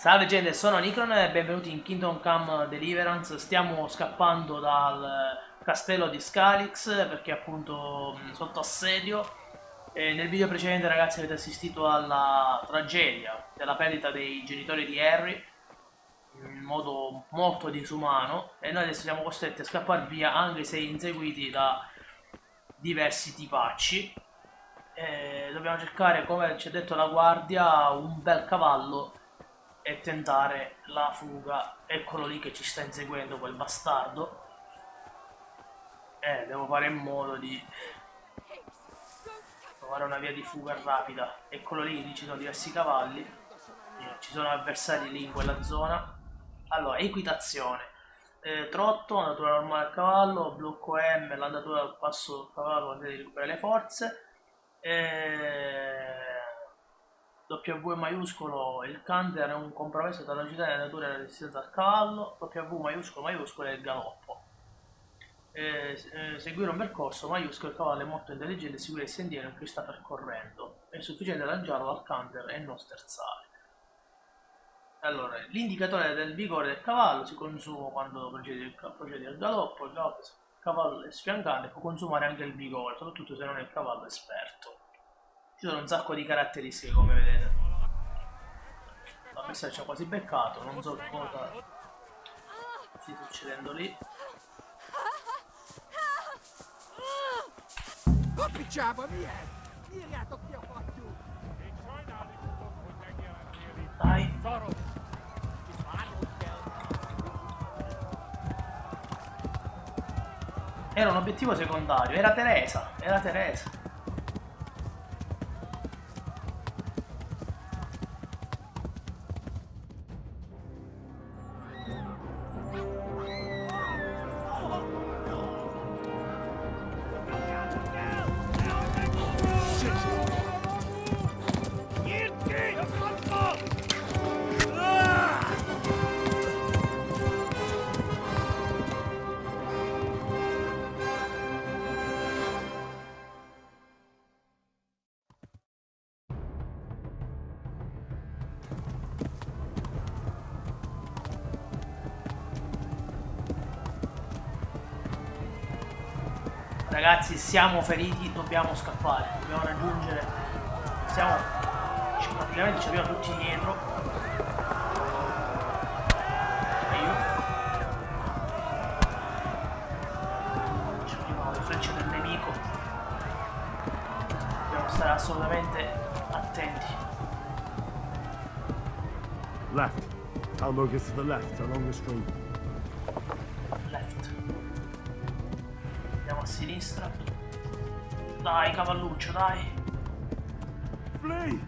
Salve gente, sono Nikon e benvenuti in Kingdom Come Deliverance. Stiamo scappando dal castello di Scalix perché appunto sotto assedio. Nel video precedente ragazzi avete assistito alla tragedia della perdita dei genitori di Harry in modo molto disumano e noi adesso siamo costretti a scappare via anche se inseguiti da diversi tipacci. Dobbiamo cercare, come ci ha detto la guardia, un bel cavallo e tentare la fuga. Eccolo lì che ci sta inseguendo quel bastardo. Devo fare in modo di trovare una via di fuga rapida. Eccolo lì ci sono diversi cavalli, ci sono avversari lì in quella zona. Allora, equitazione, trotto, andatura normale al cavallo, blocco M, l'andatura al passo del cavallo quando devi recuperare le forze. W maiuscolo il canter è un compromesso tra la velocità e la natura e la resistenza al cavallo. W maiuscolo è il galoppo. Seguire un percorso maiuscolo, il cavallo è molto intelligente, seguire il sentiero in cui sta percorrendo. È sufficiente lanciarlo al canter e non sterzare. Allora, l'indicatore del vigore del cavallo si consuma quando procedi al galoppo. Il cavallo è sfiancante, può consumare anche il vigore, soprattutto se non è il cavallo esperto. Ci sono un sacco di caratteristiche come vedete. L'avversario ci ha quasi beccato, non so cosa stia succedendo lì. Dai. Era un obiettivo secondario, era Teresa. Ragazzi, siamo feriti, dobbiamo scappare, dobbiamo raggiungere. Praticamente ci abbiamo tutti dietro. E io ci abbiamo le frecce del nemico. Dobbiamo stare assolutamente attenti. Left. Talmberg is to the left, along the stream. Andiamo a sinistra. Dai, cavalluccio, dai. Flee!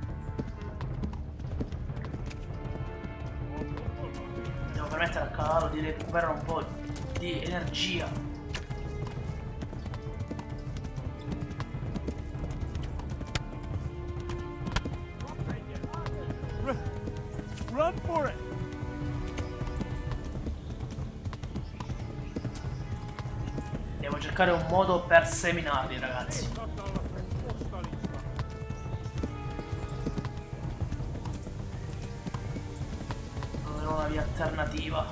Devo permettere al cavallo di recuperare un po' di energia. Run for it! Devo cercare un modo per seminarli, ragazzi. Non ho una via alternativa.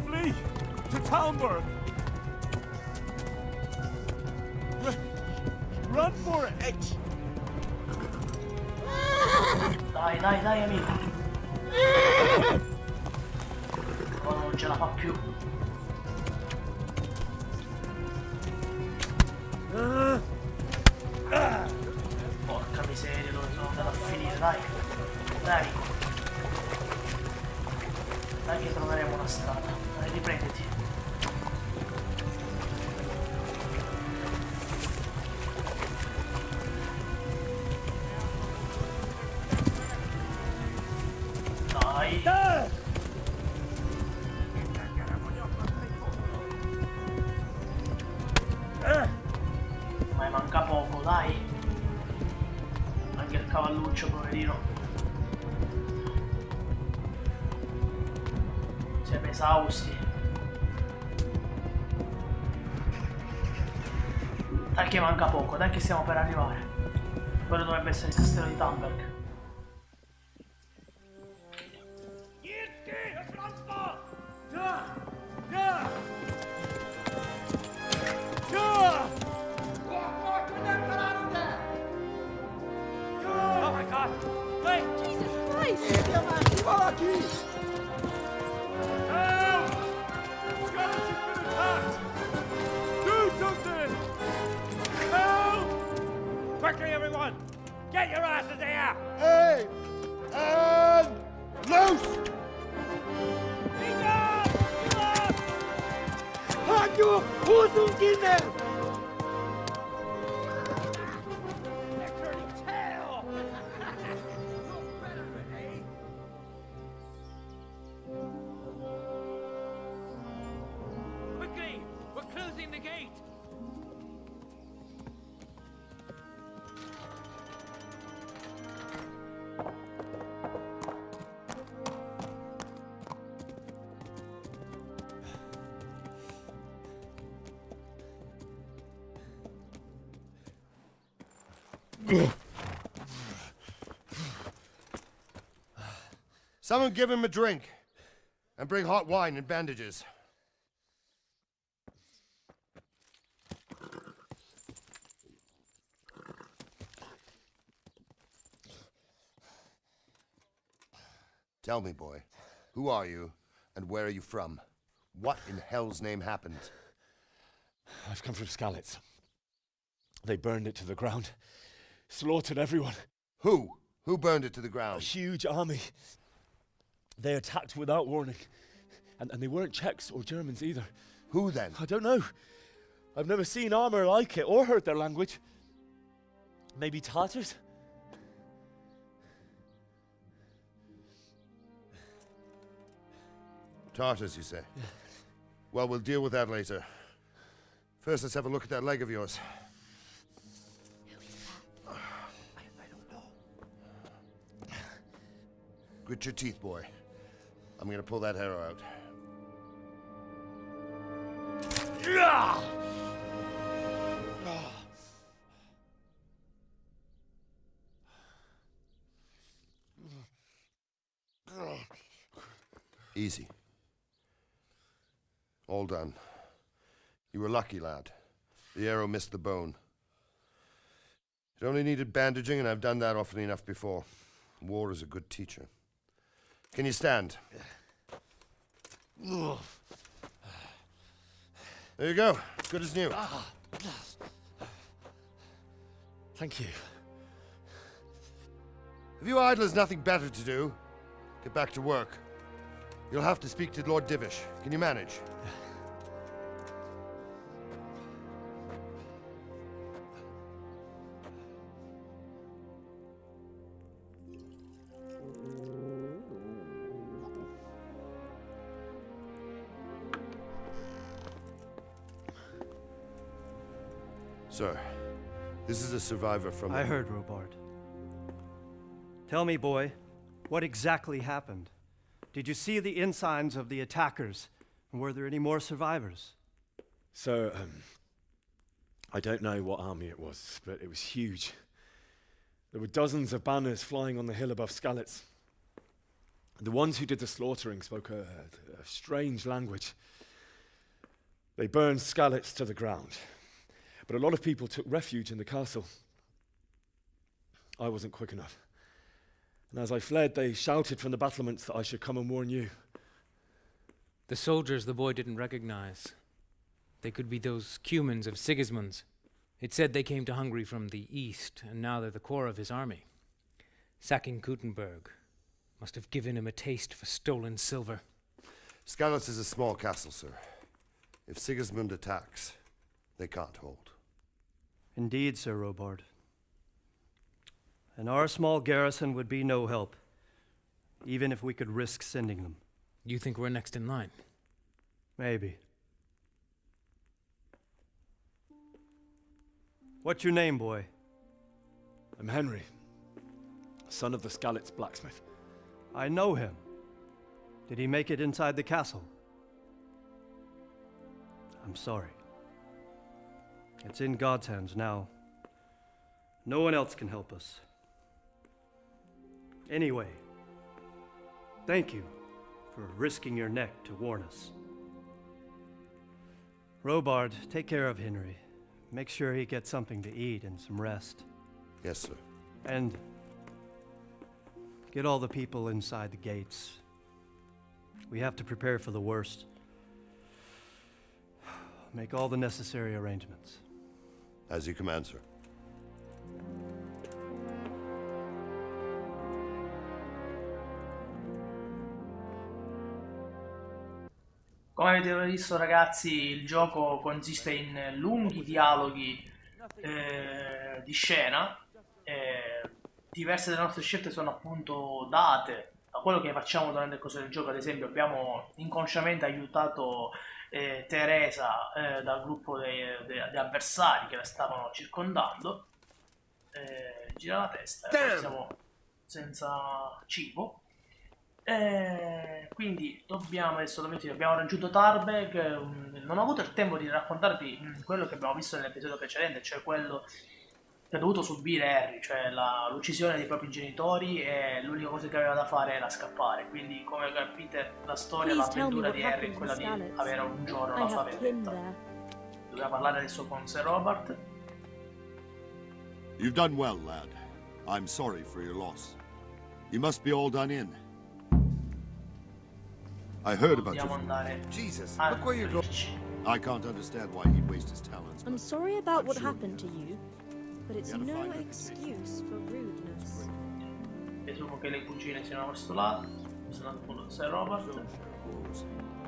Flee! To Talmberg! Run for it! Dai, amico. Oh, non ce la fa più. Porca miseria, dove sono andato a finire, dai. Dai, amico. Dai che troveremo una strada. Dai, riprenditi. Ma manca poco, dai. Anche il cavalluccio, poverino. Siamo esausti. Dai che manca poco, dai che stiamo per arrivare. Quello dovrebbe essere il castello di Talmberg. Oh my God! Wait! Jesus Christ! Help! Scarlet has been attacked! Do something! Help! Quickly, everyone! Get your asses here! Hey! And loose! They're turning tail! Quickly! We're closing the gate! Someone give him a drink. And bring hot wine and bandages. Tell me, boy, who are you and where are you from? What in hell's name happened? I've come from Skalitz. They burned it to the ground, slaughtered everyone. Who? Who burned it to the A ground? huge army. They attacked without warning. And they weren't Czechs or Germans either. Who then? I don't know. I've never seen armor like it or heard their language. Maybe Tatars? Tartars, you say? Well, we'll deal with that later. First, let's have a look at that leg of yours. I don't know. Grit your teeth, boy. I'm gonna pull that arrow out. Easy. All done. You were lucky, lad. The arrow missed the bone. It only needed bandaging, and I've done that often enough before. War is a good teacher. Can you stand? There you go. Good as new. Thank you. If you idlers nothing better to do, get back to work. You'll have to speak to Lord Divish. Can you manage? Sir, this is a survivor from... I heard, Robart. Tell me, boy, what exactly happened? Did you see the ensigns of the attackers? And were there any more survivors? So, I don't know what army it was, but it was huge. There were dozens of banners flying on the hill above Skalitz. The ones who did the slaughtering spoke a strange language. They burned Skalitz to the ground. But a lot of people took refuge in the castle. I wasn't quick enough. And as I fled, they shouted from the battlements that I should come and warn you. The soldiers the boy didn't recognize. They could be those Cumans of Sigismund's. It said they came to Hungary from the east, and now they're the core of his army. Sacking Gutenberg must have given him a taste for stolen silver. Skalitz is a small castle, sir. If Sigismund attacks, they can't hold. Indeed, Sir Robart. And our small garrison would be no help, even if we could risk sending them. You think we're next in line? Maybe. What's your name, boy? I'm Henry, son of the Skalitz blacksmith. I know him. Did he make it inside the castle? I'm sorry. It's in God's hands now. No one else can help us. Anyway, thank you for risking your neck to warn us. Robard, take care of Henry. Make sure he gets something to eat and some rest. Yes, sir. And get all the people inside the gates. We have to prepare for the worst. Make all the necessary arrangements. As you command, sir. Come avete visto ragazzi, il gioco consiste in lunghi dialoghi di scena. Diverse delle nostre scelte sono appunto date da quello che facciamo durante il corso del gioco. Ad esempio abbiamo inconsciamente aiutato Teresa dal gruppo di avversari che la stavano circondando. Gira la testa e poi siamo senza cibo. Quindi dobbiamo raggiunto Talmberg. Non ho avuto il tempo di raccontarvi quello che abbiamo visto nell'episodio precedente, cioè quello che ha dovuto subire Harry, cioè l'uccisione dei propri genitori, e l'unica cosa che aveva da fare era scappare. Quindi come capite la storia, l'avventura di Harry è quella di avere un giorno la sua vendetta. Dobbiamo parlare adesso con Sir Robert. You've done well, lad. I'm sorry for your loss. You must be all done in. I heard about Dobbiamo you. andare Jesus, a look where you're going. nutrirci. I can't understand why he'd waste his talents. I'm but sorry about I'm what sure happened to you, but it's You had a no fine excuse for rudeness. Presumo che le cugine siano a questo lato. Sono appunto Sir Robert.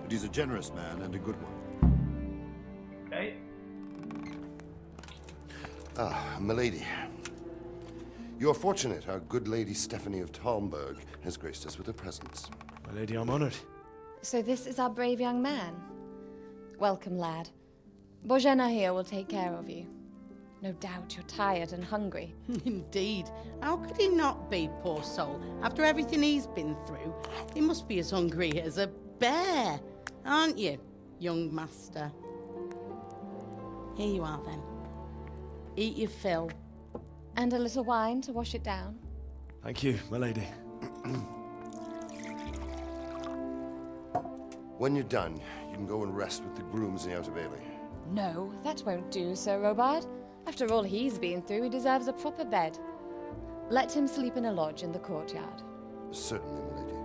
But he's a generous man and a good one. Ok. Ah, milady. You are fortunate our good lady Stephanie of Talmberg has graced us with her presence. My lady, I'm honored. So this is our brave young man. Welcome, lad. Bojena here will take care of you. No doubt you're tired and hungry. Indeed. How could he not be, poor soul? After everything he's been through, he must be as hungry as a bear, aren't you, young master? Here you are, then. Eat your fill. And a little wine to wash it down. Thank you, my lady. When you're done, you can go and rest with the grooms in the Outer Bailey. No, that won't do, Sir Robard. After all he's been through, he deserves a proper bed. Let him sleep in a lodge in the courtyard. Certainly, milady.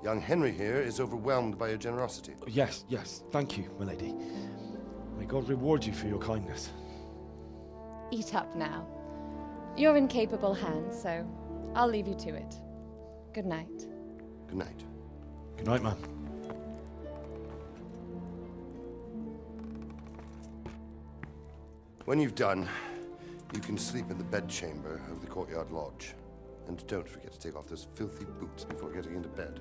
Young Henry here is overwhelmed by your generosity. Yes, yes, thank you, my lady. May God reward you for your kindness. Eat up now. You're in capable hands, so I'll leave you to it. Good night. Good night. Good night, ma'am. When you've done, you can sleep in the bedchamber of the courtyard lodge. And don't forget to take off those filthy boots before getting into bed.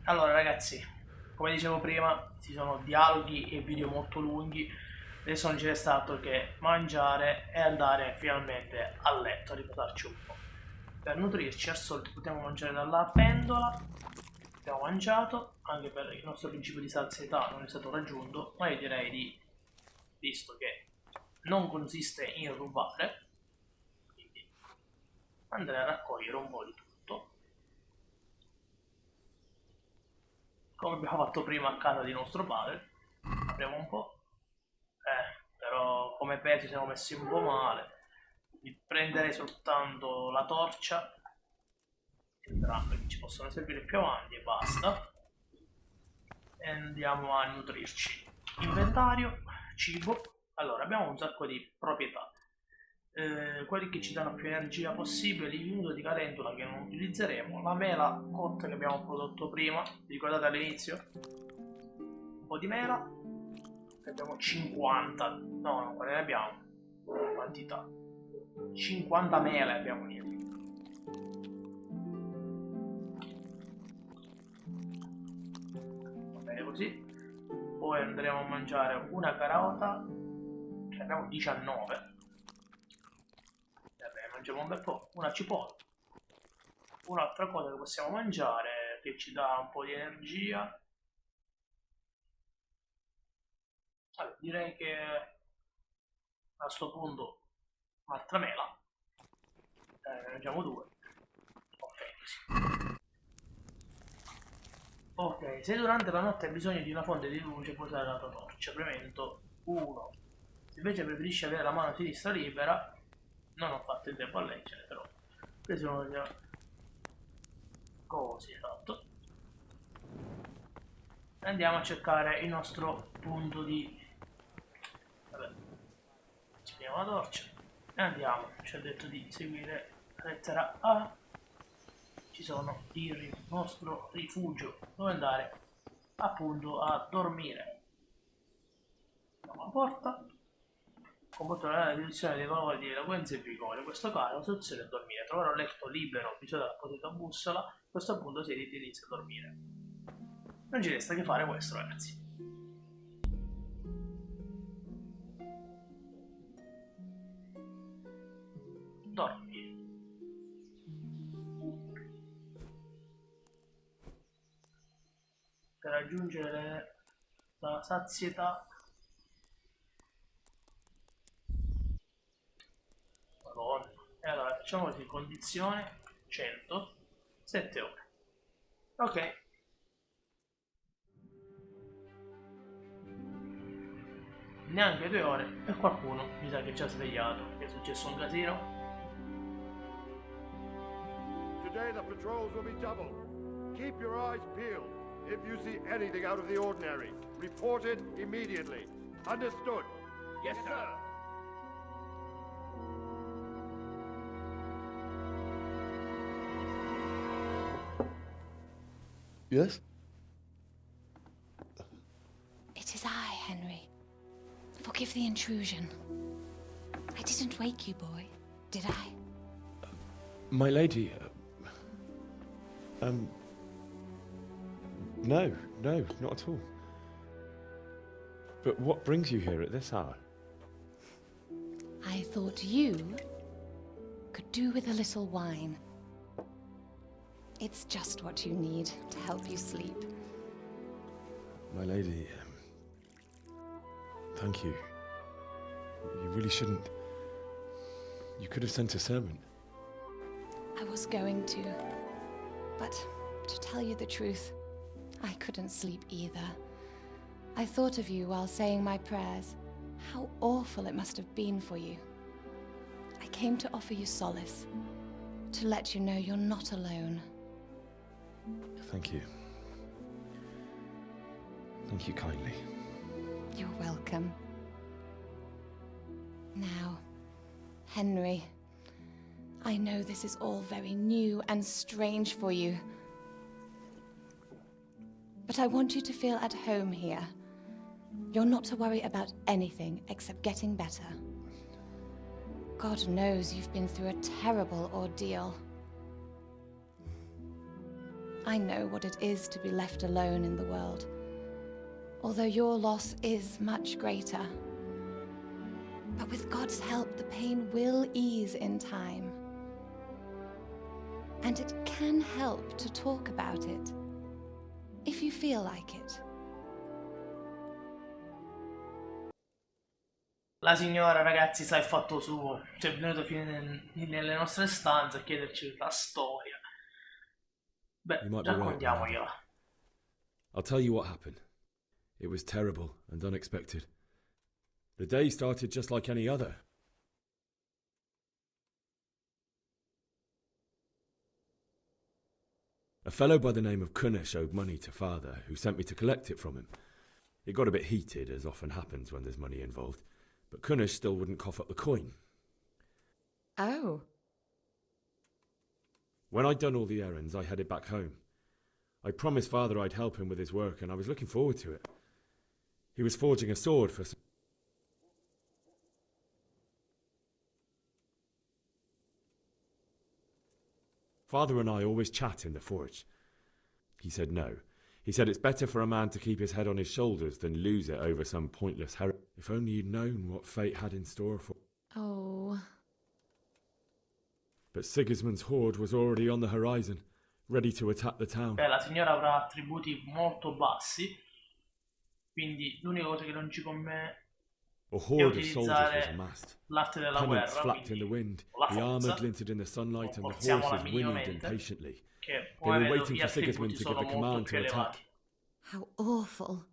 Allora ragazzi, come dicevo prima, ci sono dialoghi e video molto lunghi. Adesso non ci resta altro che mangiare e andare finalmente a letto a riposarci un po'. Per nutrirci al solito potremo mangiare dalla pendola. Abbiamo mangiato, anche per il nostro principio di sazietà non è stato raggiunto, ma io direi di, visto che non consiste in rubare, quindi andrei a raccogliere un po' di tutto. Come abbiamo fatto prima a casa di nostro padre. Apriamo un po'. Però come pesi siamo messi un po' male. Vi prenderei soltanto la torcia, entrambe che ci possono servire più avanti, e basta. E andiamo a nutrirci. Inventario, cibo. Allora, abbiamo un sacco di proprietà. Quelli che ci danno più energia possibile, il minuto di calendola che non utilizzeremo, la mela cotta che abbiamo prodotto prima, vi ricordate all'inizio? Un po' di mela, abbiamo 50, no, quante ne abbiamo? Quantità, 50 mele abbiamo dietro. Va bene così. poi andremo a mangiare una carota, cioè abbiamo 19. Vabbè, mangiamo un bel po', una cipolla. Un'altra cosa che possiamo mangiare che ci dà un po' di energia. Vabbè, direi che a sto punto un'altra mela. Ne mangiamo 2. Ok, così. Ok, se durante la notte hai bisogno di una fonte di luce puoi usare la tua torcia. Premendo 1. Se invece preferisci avere la mano sinistra libera, non ho fatto in tempo a leggere, però preso uno così, esatto. Andiamo a cercare il nostro punto di... Vabbè, spegniamo la torcia e andiamo. Ci ha detto di seguire la lettera A. Ci sono il nostro rifugio dove andare appunto a dormire. Apriamo la porta. Comporta la riduzione dei valori di eloquenza e vigore. In questo caso la soluzione è dormire. Trovare un letto libero bisogna della apposita bussola. A questo punto si inizia a dormire. Non ci resta che fare questo, ragazzi. Dormi. Per raggiungere la sazietà. Madonna. E allora facciamo così, condizione 100, 7 ore. Ok. Neanche 2 ore e qualcuno mi sa che ci ha svegliato. È successo un casino. Today the patrols will be doubled. Keep your eyes peeled. If you see anything out of the ordinary, report it immediately. Understood? Yes, sir. Yes? It is I, Henry. Forgive the intrusion. I didn't wake you, boy, did I? My lady, no, not at all. But what brings you here at this hour? I thought you could do with a little wine. It's just what you need to help you sleep. My lady, thank you. You really shouldn't. You could have sent a servant. I was going to, but to tell you the truth, I couldn't sleep either. I thought of you while saying my prayers. How awful it must have been for you. I came to offer you solace, to let you know you're not alone. Thank you. Thank you kindly. You're welcome. Now, Henry, I know this is all very new and strange for you. But I want you to feel at home here. You're not to worry about anything except getting better. God knows you've been through a terrible ordeal. I know what it is to be left alone in the world, although your loss is much greater. But with God's help, the pain will ease in time. And it can help to talk about it, if you feel like it. La signora, ragazzi, sa il fatto suo. Cioè, è venuto fino nelle nostre stanze a chiederci la storia. Beh, You might be right, raccontiamogliela. I'll tell you what happened. It was terrible and unexpected. The day started just like any other. A fellow by the name of Kunish owed money to father, who sent me to collect it from him. It got a bit heated, as often happens when there's money involved, but Kunish still wouldn't cough up the coin. Oh. When I'd done all the errands, I headed back home. I promised father I'd help him with his work, and I was looking forward to it. He was forging a sword for... Father and I always chat in the forge. He said no. He said it's better for a man to keep his head on his shoulders than lose it over some pointless heresy. If only you'd known what fate had in store for... Oh. But Sigismund's horde was already on the horizon, ready to attack the town. La signora avrà attributi molto bassi, quindi l'unica cosa che non ci conviene A è horde of soldiers was utilizzare amassed. l'arte della Pennants guerra, flapped in the quindi wind, la the armor forza, glinted in the sunlight, and the forziamola horses whinnied minimamente, impatiently. che They were poi waiting gli for Sigismund attributi to give sono the molto command più to attack. elevati. How awful.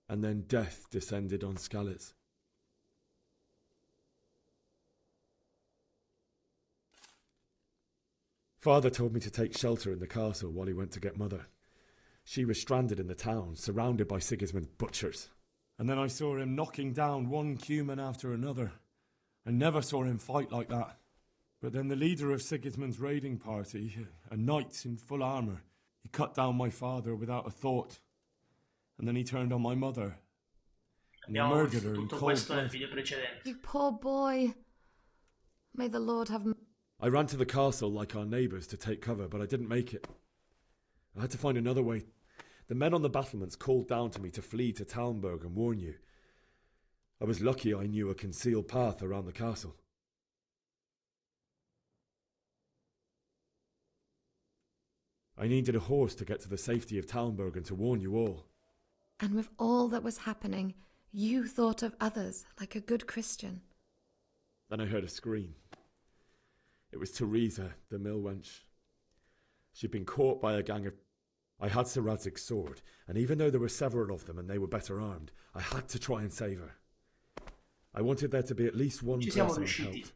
And then death descended on Skalitz. Father told me to take shelter in the castle while he went to get Mother. She was stranded in the town, surrounded by Sigismund's butchers. And then I saw him knocking down one Cuman after another. I never saw him fight like that. But then the leader of Sigismund's raiding party, a knight in full armour, he cut down my father without a thought. And then he turned on my mother. And he Abbiamo murdered visto her in tutto cold questo nel blood. video precedente. You poor boy. May the Lord have... I ran to the castle like our neighbours to take cover, but I didn't make it. I had to find another way. The men on the battlements called down to me to flee to Talmberg and warn you. I was lucky I knew a concealed path around the castle. I needed a horse to get to the safety of Talmberg and to warn you all. And with all that was happening, you thought of others like a good Christian. Then I heard a scream. It was Teresa, the mill wench. She'd been caught by a gang of... I had Sir Radzig's sword, and even though there were several of them and they were better armed, I had to try and save her. I wanted there to be at least one Ci siamo person I'd riusciti. helped.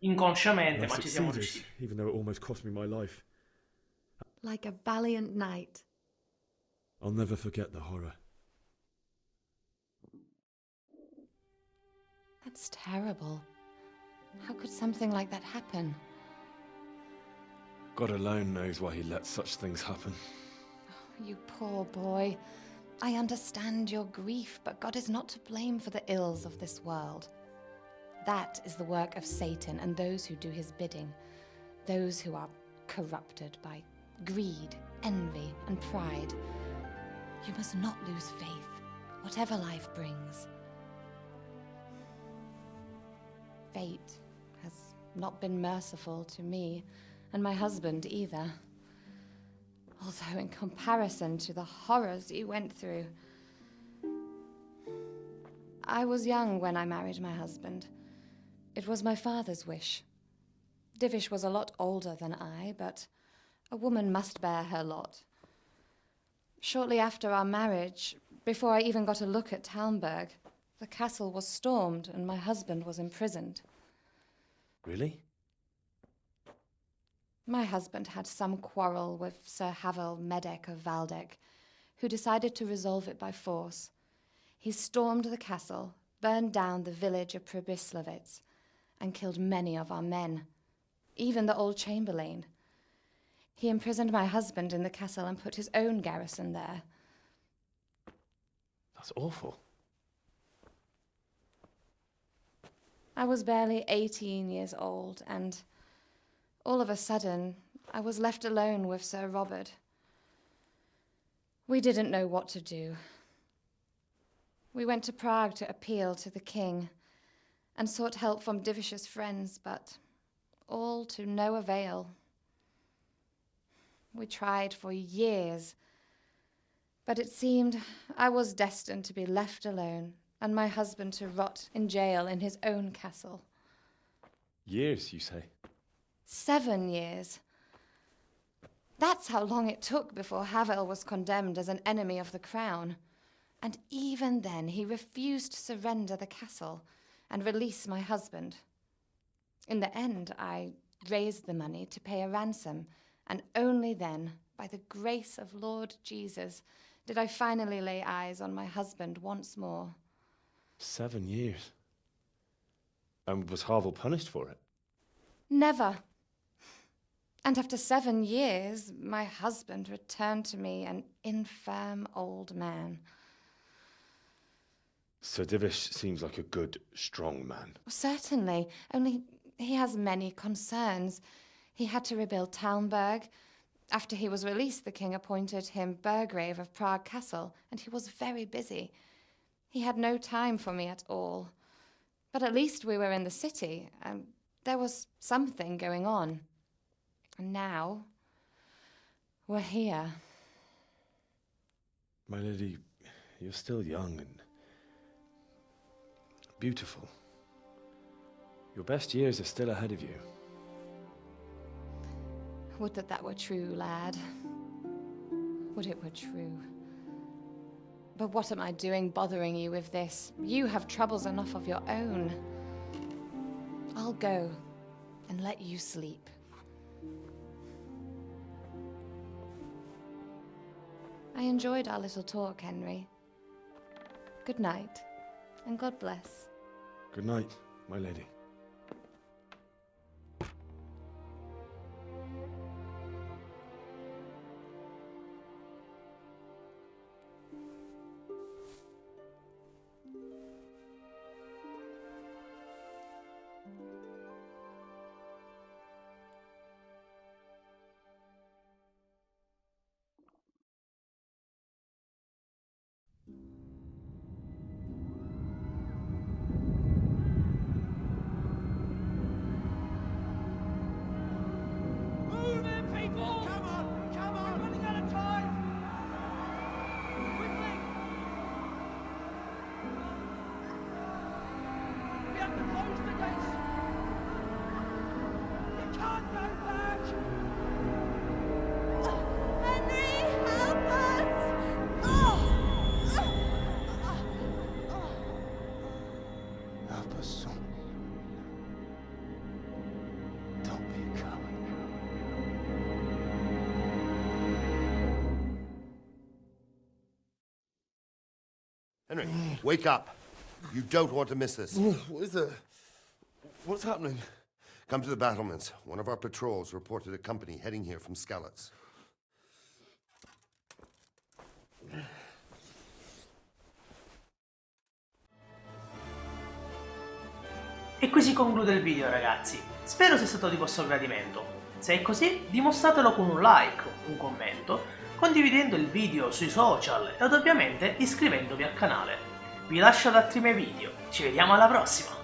Inconsciamente, And I ma ci siamo succeeded, riusciti. even though it almost cost me my life. Like a valiant knight. I'll never forget the horror. That's terrible. How could something like that happen? God alone knows why he lets such things happen. You poor boy. I understand your grief, but God is not to blame for the ills of this world. That is the work of Satan and those who do his bidding, those who are corrupted by greed, envy, and pride. You must not lose faith, whatever life brings. Fate has not been merciful to me, and my husband either. Although in comparison to the horrors you went through. I was young when I married my husband. It was my father's wish. Divish was a lot older than I, but a woman must bear her lot. Shortly after our marriage, before I even got a look at Talmberg, the castle was stormed and my husband was imprisoned. Really? My husband had some quarrel with Sir Havel Medek of Valdek, who decided to resolve it by force. He stormed the castle, burned down the village of Pribyslavitz, and killed many of our men, even the old chamberlain. He imprisoned my husband in the castle and put his own garrison there. That's awful. I was barely 18 years old, and all of a sudden, I was left alone with Sir Robert. We didn't know what to do. We went to Prague to appeal to the king and sought help from Divish's friends, but all to no avail. We tried for years, but it seemed I was destined to be left alone and my husband to rot in jail in his own castle. Years, you say? 7 years. That's how long it took before Havel was condemned as an enemy of the crown. And even then, he refused to surrender the castle and release my husband. In the end, I raised the money to pay a ransom, and only then, by the grace of Lord Jesus, did I finally lay eyes on my husband once more. 7 years. And was Havel punished for it? Never. And after 7 years, my husband returned to me an infirm old man. Sir Divish seems like a good, strong man. Certainly, only he has many concerns. He had to rebuild Talmberg. After he was released, the king appointed him Burgrave of Prague Castle, and he was very busy. He had no time for me at all. But at least we were in the city, and there was something going on. And now, we're here. My lady, you're still young and beautiful. Your best years are still ahead of you. Would that that were true, lad. Would it were true. But what am I doing bothering you with this? You have troubles enough of your own. I'll go and let you sleep. I enjoyed our little talk, Henry. Good night, and God bless. Good night, my lady. Move in, people! Come on! Come on! We're running out of time! Quickly! We have to close the gates! You can't go back! Henry, help us! Help us, son. Don't be a coward. Henry, wake up. You don't want to miss this. What is it? What's happening? Come to the battlements. One of our patrols reported a company heading here from Skalitz. E qui si conclude il video, ragazzi. Spero sia stato di vostro gradimento. Se è così, dimostratelo con un like, un commento, condividendo il video sui social ed ovviamente iscrivendovi al canale. Vi lascio ad altri miei video. Ci vediamo alla prossima!